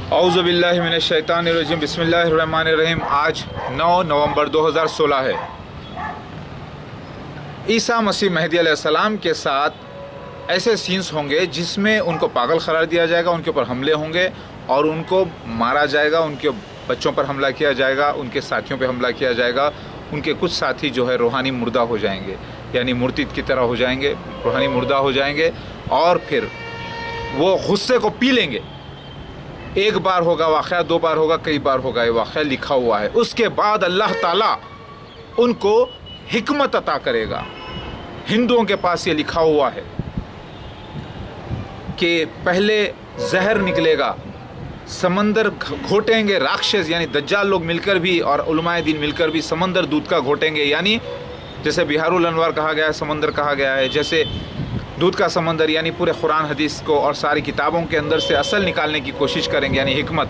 औज़ु बिल्लाहि मिनश शैतानिर रजीम बिस्मिल्लाहिर रहमानिर रहीम। आज 9 नवंबर 2016 है। ईसा मसीह मेहदी अलैहिस्सलाम के साथ ऐसे सीन्स होंगे जिसमें उनको पागल करार दिया जाएगा, उनके ऊपर हमले होंगे और उनको मारा जाएगा, उनके बच्चों पर हमला किया जाएगा, उनके साथियों पर हमला किया जाएगा। उनके कुछ साथी जो है रूहानी मुर्दा हो जाएंगे, यानी मुर्तिद की तरह हो जाएंगे, रूहानी मुर्दा हो जाएंगे और फिर वो गुस्से को पी लेंगे। एक बार होगा वाक़या, दो बार होगा, कई बार होगा, ये वाक़या लिखा हुआ है। उसके बाद अल्लाह ताला उनको हिकमत अता करेगा। हिंदुओं के पास ये लिखा हुआ है कि पहले जहर निकलेगा, समंदर घोटेंगे राक्षस यानी दज्जाल लोग मिलकर भी और उलमाए दीन मिलकर भी समंदर दूध का घोटेंगे। यानी जैसे बिहारुल अनवार कहा गया है, समंदर कहा गया है, जैसे दूध का समंदर यानी पूरे कुरान हदीस को और सारी किताबों के अंदर से असल निकालने की कोशिश करेंगे, यानी हिकमत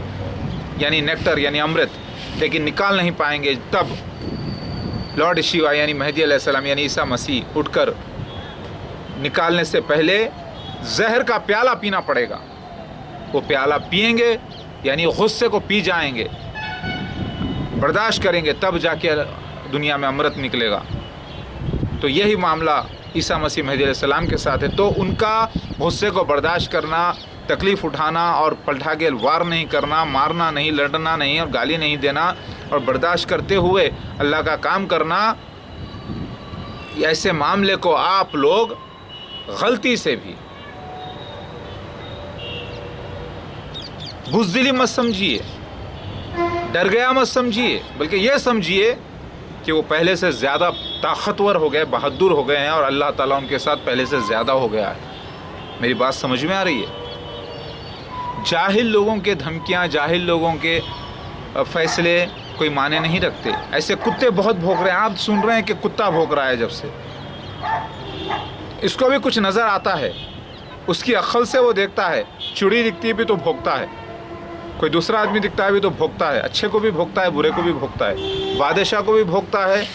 यानी नेक्टर यानी अमृत, लेकिन निकाल नहीं पाएंगे। तब लॉर्ड शिवा यानी मेहदी अलैहिस्सलाम यानी ईसा मसीह उठकर निकालने से पहले जहर का प्याला पीना पड़ेगा। वो प्याला पिएंगे यानी गुस्से को पी जाएंगे, बर्दाश्त करेंगे, तब जाके दुनिया में अमृत निकलेगा। तो यही मामला ईसा मसीह मेहदी अलैहिस्सलाम के साथ है। तो उनका गुस्से को बर्दाश्त करना, तकलीफ़ उठाना और पलटा के वार नहीं करना, मारना नहीं, लड़ना नहीं और गाली नहीं देना और बर्दाश्त करते हुए अल्लाह का काम करना, ऐसे मामले को आप लोग गलती से भी बुज़दिली मत समझिए, डर गया मत समझिए, बल्कि ये समझिए कि वो पहले से ज़्यादा ताकतवर हो गए, बहादुर हो गए हैं और अल्लाह ताला उनके साथ पहले से ज़्यादा हो गया है। मेरी बात समझ में आ रही है? जाहिल लोगों के धमकियां, जाहिल लोगों के फैसले कोई माने नहीं रखते। ऐसे कुत्ते बहुत भौंक रहे हैं, आप सुन रहे हैं कि कुत्ता भौंक रहा है जब से, इसको भी कुछ नज़र आता है, उसकी अक्ल से वो देखता है। चिड़ी दिखती है भी तो भौंकता है, कोई दूसरा आदमी दिखता है भी तो भौंकता है, अच्छे को भी भौंकता है, बुरे को भी भौंकता है, बादशाह को भी भौंकता है,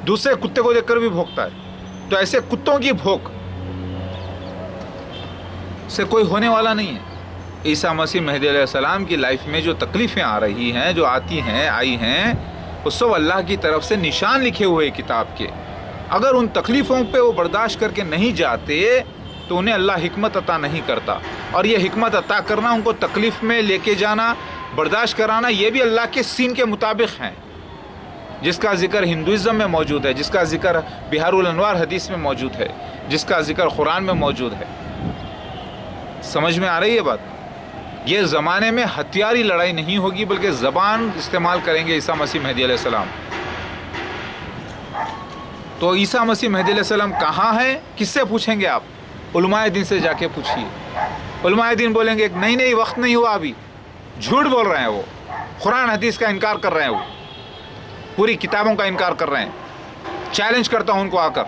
दूसरे कुत्ते को देखकर भी भौंकता है। तो ऐसे कुत्तों की भौंक से कोई होने वाला नहीं है। ईसा मसीह मेहदी अलैहिस्सलाम की लाइफ में जो तकलीफ़ें आ रही हैं, जो आती हैं, आई हैं, वो सब अल्लाह की तरफ से निशान लिखे हुए किताब के। अगर उन तकलीफ़ों पे वो बर्दाश्त करके नहीं जाते तो उन्हें अल्लाह हिकमत अता नहीं करता। और ये हिकमत अता करना, उनको तकलीफ़ में लेके जाना, बर्दाश्त कराना, ये भी अल्लाह के सीन के मुताबिक हैं, जिसका ज़िक्र हिंदुइज़्म में मौजूद है, जिसका ज़िक्र बिहारुल अनवार हदीस में मौजूद है, जिसका ज़िक्र कुरान में मौजूद है। समझ में आ रही है बात? ये ज़माने में हथियारी लड़ाई नहीं होगी, बल्कि ज़बान इस्तेमाल करेंगे ईसा मसीह मेहदी अलैहिस्सलाम। तो ईसा मसीह मेहदी अलैहिस्सलाम कहाँ है, किससे पूछेंगे आप? उलमाए दीन से जाके पूछिए। उलमाए दीन बोलेंगे नहीं नहीं, वक्त नहीं हुआ अभी, झूठ बोल रहे हैं, वो कुरान हदीस का इनकार कर रहे हैं, वो पूरी किताबों का इनकार कर रहे हैं। चैलेंज करता हूं उनको आकर।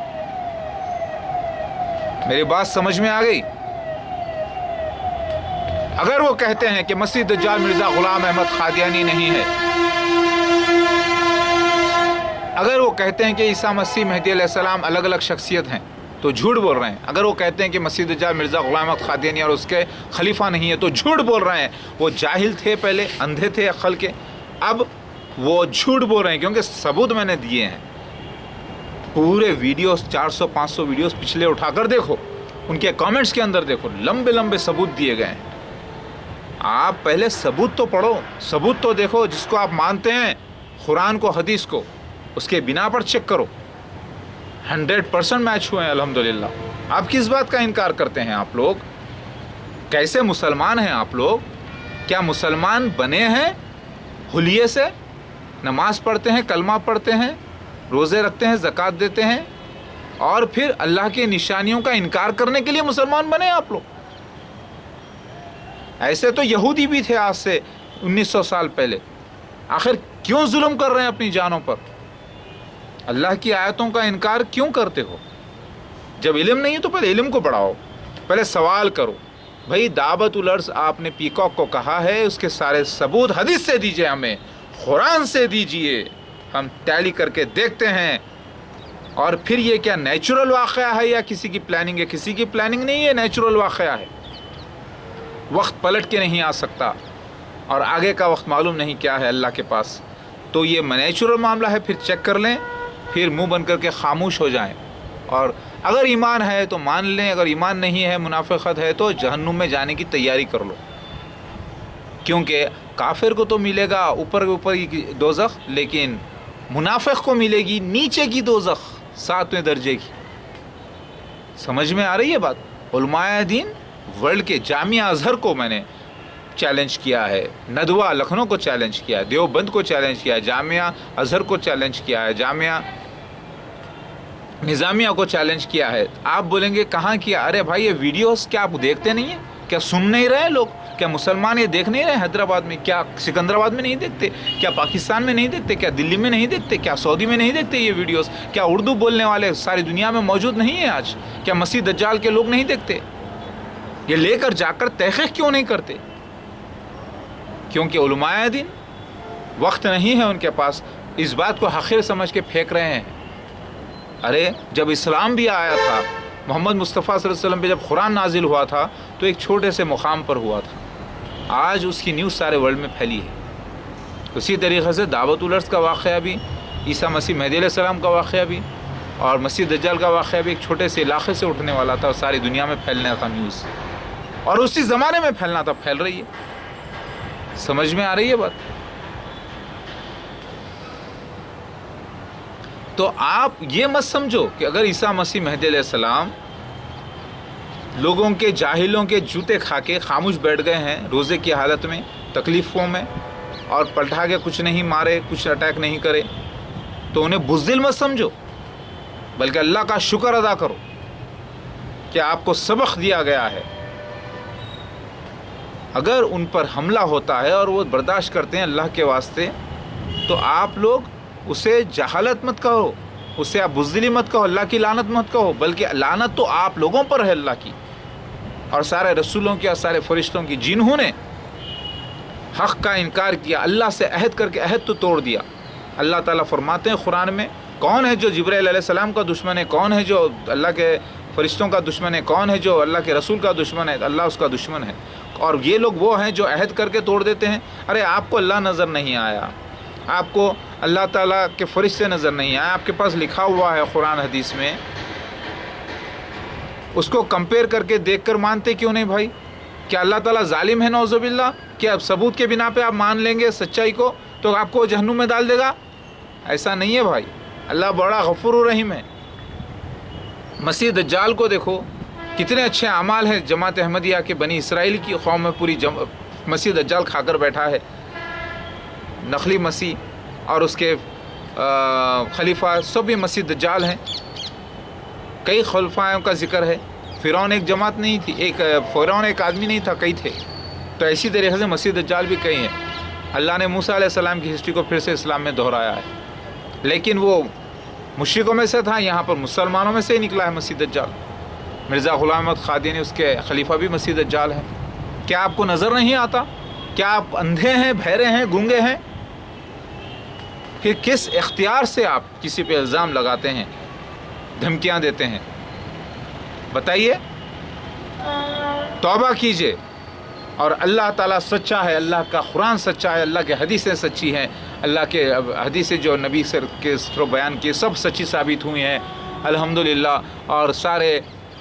मेरी बात समझ में आ गई? अगर वो कहते हैं कि मसीह दज्जाल मिर्ज़ा गुलाम अहमद कादियानी नहीं है, अगर वो कहते हैं कि ईसा मसीह मेहदी अलैहिस्सलाम अलग अलग शख्सियत हैं, तो झूठ बोल रहे हैं। अगर वो कहते हैं कि मसीह दज्जाल मिर्ज़ा गुलाम अहमद कादियानी और उसके खलीफा नहीं है, तो झूठ बोल रहे हैं। वो जाहिल थे, पहले अंधे थे अक्ल के, अब वो झूठ बोल रहे हैं, क्योंकि सबूत मैंने दिए हैं। पूरे वीडियोस 400-500 वीडियोस पिछले उठाकर देखो, उनके कमेंट्स के अंदर देखो, लंबे लंबे सबूत दिए गए हैं। आप पहले सबूत तो पढ़ो, सबूत तो देखो, जिसको आप मानते हैं, कुरान को, हदीस को, उसके बिना पर चेक करो। 100% मैच हुए हैं अल्हम्दुलिल्लाह। आप किस बात का इनकार करते हैं? आप लोग कैसे मुसलमान हैं? आप लोग क्या मुसलमान बने हैं हुलिये से? नमाज पढ़ते हैं, कलमा पढ़ते हैं, रोज़े रखते हैं, ज़कात देते हैं और फिर अल्लाह की निशानियों का इनकार करने के लिए मुसलमान बने आप लोग? ऐसे तो यहूदी भी थे आज से 1900 साल पहले। आखिर क्यों जुल्म कर रहे हैं अपनी जानों पर? अल्लाह की आयतों का इनकार क्यों करते हो? जब इल्म नहीं है तो पहले इल्म को बढ़ाओ, पहले सवाल करो। भाई दावतुल अर्ज़ आपने पीकॉक को कहा है, उसके सारे सबूत हदीस से दीजिए, हमें कुरान से दीजिए, हम टैली करके देखते हैं। और फिर ये क्या नेचुरल वाक़या है या किसी की प्लानिंग है? किसी की प्लानिंग नहीं है, नेचुरल वाक़या है। वक्त पलट के नहीं आ सकता, اور آگے کا وقت معلوم نہیں کیا ہے اللہ کے پاس. تو یہ نیچرل معاملہ ہے. پھر چیک کر لیں, پھر منہ بند کر کے خاموش ہو جائیں. اور اگر ایمان ہے تو مان لیں, اگر ایمان نہیں ہے, منافقت ہے, تو جہنم میں جانے کی تیاری کر لو. کیونکہ کافر کو تو ملے گا اوپر کی دوزخ, لیکن منافق کو ملے گی نیچے کی دوزخ, 7ویں درجے کی. سمجھ میں آ رہی ہے بات؟ علماء دین ورلڈ کے جامعہ ازہر کو میں نے چیلنج کیا ہے, ندوہ لکھنؤ کو چیلنج کیا ہے, دیوبند کو چیلنج کیا ہے, جامعہ ازہر کو چیلنج کیا ہے, جامعہ نظامیہ کو چیلنج کیا ہے. آپ بولیں گے کہاں کیا؟ ارے بھائی یہ ویڈیوز کیا آپ دیکھتے نہیں ہیں؟ کیا سن نہیں رہے لوگ؟ کیا مسلمان یہ دیکھ نہیں رہے حیدرآباد میں؟ کیا سکندرآباد میں نہیں دیکھتے؟ کیا پاکستان میں نہیں دیکھتے؟ کیا دلی میں نہیں دیکھتے؟ کیا سعودی میں نہیں دیکھتے یہ ویڈیوز؟ کیا اردو بولنے والے ساری دنیا میں موجود نہیں ہیں آج؟ کیا مسیح دجال کے لوگ نہیں دیکھتے؟ یہ لے کر جا کر تحقیق کیوں نہیں کرتے؟ کیونکہ علماء دین وقت نہیں ہے ان کے پاس, اس بات کو حقیر سمجھ کے پھینک رہے ہیں. ارے جب اسلام بھی آیا تھا, محمد مصطفیٰ صلی اللہ علیہ وسلم پہ جب قرآن نازل ہوا تھا تو ایک چھوٹے سے مقام پر ہوا تھا. آج اس کی نیوز سارے ورلڈ میں پھیلی ہے. اسی طریقے سے دعوت الارض کا واقعہ بھی, عیسیٰ مسیح مہدی علیہ السلام کا واقعہ بھی, اور مسیح دجال کا واقعہ بھی ایک چھوٹے سے علاقے سے اٹھنے والا تھا اور ساری دنیا میں پھیلنے کا نیوز, اور اسی زمانے میں پھیلنا تھا, پھیل رہی ہے. سمجھ میں آ رہی ہے بات؟ تو آپ یہ مت سمجھو کہ اگر عیسیٰ مسیح مہدی علیہ السلام لوگوں کے جاہلوں کے جوتے کھا کے خاموش بیٹھ گئے ہیں روزے کی حالت میں, تکلیفوں میں, اور پلٹا کے کچھ نہیں مارے, کچھ اٹیک نہیں کرے, تو انہیں بزدل مت سمجھو, بلکہ اللہ کا شکر ادا کرو کہ آپ کو سبق دیا گیا ہے. اگر ان پر حملہ ہوتا ہے اور وہ برداشت کرتے ہیں اللہ کے واسطے, تو آپ لوگ اسے جہالت مت کہو, اسے آپ بزدلی مت کہو, اللہ کی لعنت مت کہو, بلکہ لعنت تو آپ لوگوں پر ہے اللہ کی اور سارے رسولوں کی اور سارے فرشتوں کی, جنہوں نے حق کا انکار کیا, اللہ سے عہد کر کے عہد تو توڑ دیا. اللہ تعالیٰ فرماتے ہیں قرآن میں, کون ہے جو جبرائیل علیہ السلام کا دشمن ہے, کون ہے جو اللہ کے فرشتوں کا دشمن ہے, کون ہے جو اللہ کے رسول کا دشمن ہے؟ اللہ اس کا دشمن ہے. اور یہ لوگ وہ ہیں جو عہد کر کے توڑ دیتے ہیں. ارے آپ کو اللہ نظر نہیں آیا, آپ کو اللہ تعالیٰ کے فرشتے نظر نہیں آئے, آپ کے پاس لکھا ہوا ہے قرآن حدیث میں, اس کو کمپیئر کر کے دیکھ کر مانتے کیوں نہیں بھائی؟ کیا اللہ تعالیٰ ظالم ہے نعوذ باللہ؟ کیا اب ثبوت کے بنا پہ آپ مان لیں گے سچائی کو تو آپ کو جہنم میں ڈال دے گا؟ ایسا نہیں ہے بھائی, اللہ بڑا غفور و رحیم ہے. مسیح دجال کو دیکھو, کتنے اچھے اعمال ہیں جماعت احمدیہ کے, بنی اسرائیل کی قوم میں پوری مسیح دجال کھا کر بیٹھا ہے. نقلی مسیح اور اس کے خلیفہ سب بھی مسیح دجال ہیں. کئی خلفائوں کا ذکر ہے. فرعون ایک جماعت نہیں تھی, فرعون ایک آدمی نہیں تھا, کئی تھے. تو اسی طریقے سے مسیح دجال بھی کئی ہیں. اللہ نے موسیٰ علیہ السلام کی ہسٹری کو پھر سے اسلام میں دہرایا ہے, لیکن وہ مشرکوں میں سے تھا, یہاں پر مسلمانوں میں سے ہی نکلا ہے مسیح دجال. مرزا غلام احمد قادیانی اس کے خلیفہ بھی مسیح دجال ہیں. کیا آپ کو نظر نہیں آتا؟ کیا آپ اندھے ہیں, بہرے ہیں, گونگے ہیں؟ پھر کس اختیار سے آپ کسی پہ الزام لگاتے ہیں, دھمکیاں دیتے ہیں؟ بتائیے. توبہ کیجئے. اور اللہ تعالیٰ سچا ہے, اللہ کا قرآن سچا ہے, اللہ کے حدیثیں سچی ہیں, اللہ کے حدیثیں جو نبی سر کے بیان کی سب سچی ثابت ہوئی ہیں الحمدللہ. اور سارے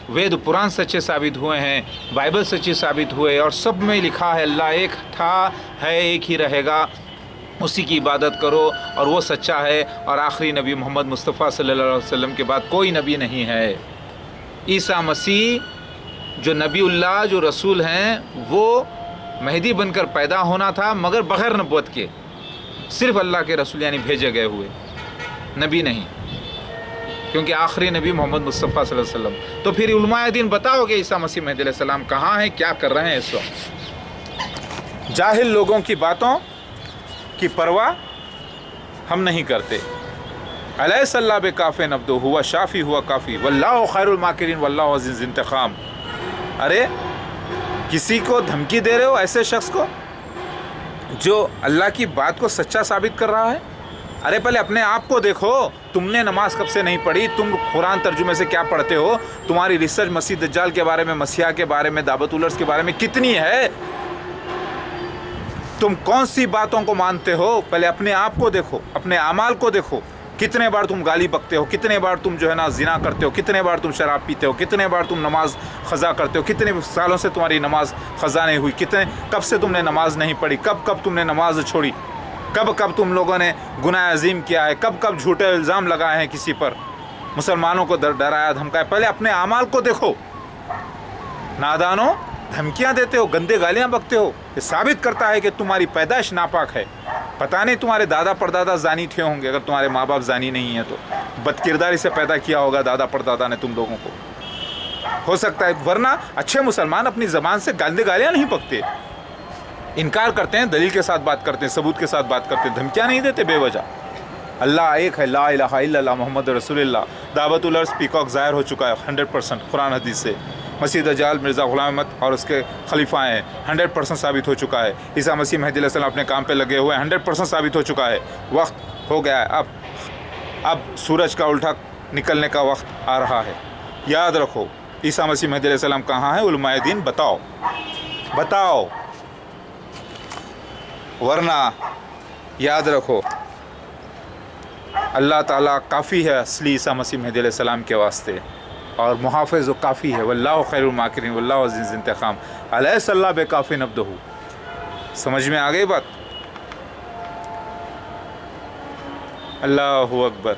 وید پران سچے ثابت ہوئے ہیں, بائبل سچی ثابت ہوئے, اور سب میں لکھا ہے اللہ ایک تھا, ہے, ایک ہی رہے گا, اسی کی عبادت کرو, اور وہ سچا ہے. اور آخری نبی محمد مصطفیٰ صلی اللہ علیہ وسلم کے بعد کوئی نبی نہیں ہے. عیسیٰ مسیح جو نبی اللہ, جو رسول ہیں, وہ مہدی بن کر پیدا ہونا تھا, مگر بغیر نبوت کے, صرف اللہ کے رسول یعنی بھیجے گئے ہوئے, نبی نہیں, کیونکہ آخری نبی محمد مصطفیٰ صلی اللہ علیہ وسلم. تو پھر علماء دین بتاؤ کہ عیسیٰ مسیح مہدی علیہ السلام کہاں ہیں, کیا کر رہے ہیں اس وقت؟ جاہل لوگوں کی باتوں کی پرواہ ہم نہیں کرتے. الیس اللہ بکاف عبدہ ہوا شافی ہوا کافی واللہ خیر الماکرین واللہ عزیز انتقام. ارے کسی کو دھمکی دے رہے ہو, ایسے شخص کو جو اللہ کی بات کو سچا ثابت کر رہا ہے. ارے پہلے اپنے آپ کو دیکھو, تم نے نماز کب سے نہیں پڑھی, تم قرآن ترجمے سے کیا پڑھتے ہو, تمہاری ریسرچ مسیح دجال کے بارے میں, مسیح کے بارے میں, دعوت الارض کے بارے میں کتنی ہے؟ तुम कौन सी बातों को मानते हो, पहले अपने आप को देखो, अपने अमाल को देखो। कितने बार तुम गाली बकते हो, कितने बार तुम जो है ना जिना करते हो, कितने बार तुम शराब पीते हो, कितने बार तुम नमाज ख़ज़ा करते हो, कितने सालों से तुम्हारी नमाज ख़ज़ा नहीं हुई, कब से तुमने नमाज नहीं पढ़ी, कब तुमने नमाज छोड़ी, कब तुम लोगों ने गुनाह अजीम किया है, कब झूठे इल्ज़ाम लगाए हैं किसी पर, मुसलमानों को डराया धमकाया। पहले अपने अमाल को देखो। नादानो, धमकियां देते हो, गंदे गालियां बकते हो, ये साबित करता है कि तुम्हारी पैदाइश नापाक है। पता नहीं तुम्हारे दादा परदादा जानी थे होंगे, अगर तुम्हारे माँ बाप जानी नहीं है तो बदकिरदारी से पैदा किया होगा दादा परदादा ने तुम लोगों को, हो सकता है। वरना अच्छे मुसलमान अपनी ज़बान से गंदे गालियाँ नहीं बकते, इनकार करते हैं, दलील के साथ बात करते हैं, सबूत के साथ बात करते हैं, धमकियाँ नहीं देते बेवजह। अल्लाह एक है, ला इलाहा इल्लल्लाह मोहम्मद रसूलुल्लाह। दावतुल अर्ज़ पीकॉक ज़ाहिर हो चुका है 100% कुरान हदीस से। मसीह दज्जाल मिर्ज़ा ग़ुलाम अहमद और उसके खलीफा हैं 100% साबित हो चुका है। ईसा मसीह मेहदी अलैहिस्सलाम अपने काम पे लगे हुए हैं 100% साबित हो चुका है। वक्त हो गया है, अब सूरज का उल्टा निकलने का वक्त आ रहा है। याद रखो, ईसा मसीह मेहदी अलैहिस्सलाम कहाँ है, उलमाए दीन बताओ, वरना याद रखो अल्लाह ताला काफ़ी है असली ईसा मसीह मेहदी अलैहिस्सलाम के वास्ते, और मुहाफ़िज़ काफ़ी है। वल्लाहु खैरुल माकिरीन वल्लाहु अज़ीज़ुल इंतक़ाम अलैहिस्सलाम बेकाफ़िन अब्दहू। समझ में आ गई बात? अल्लाहु अकबर।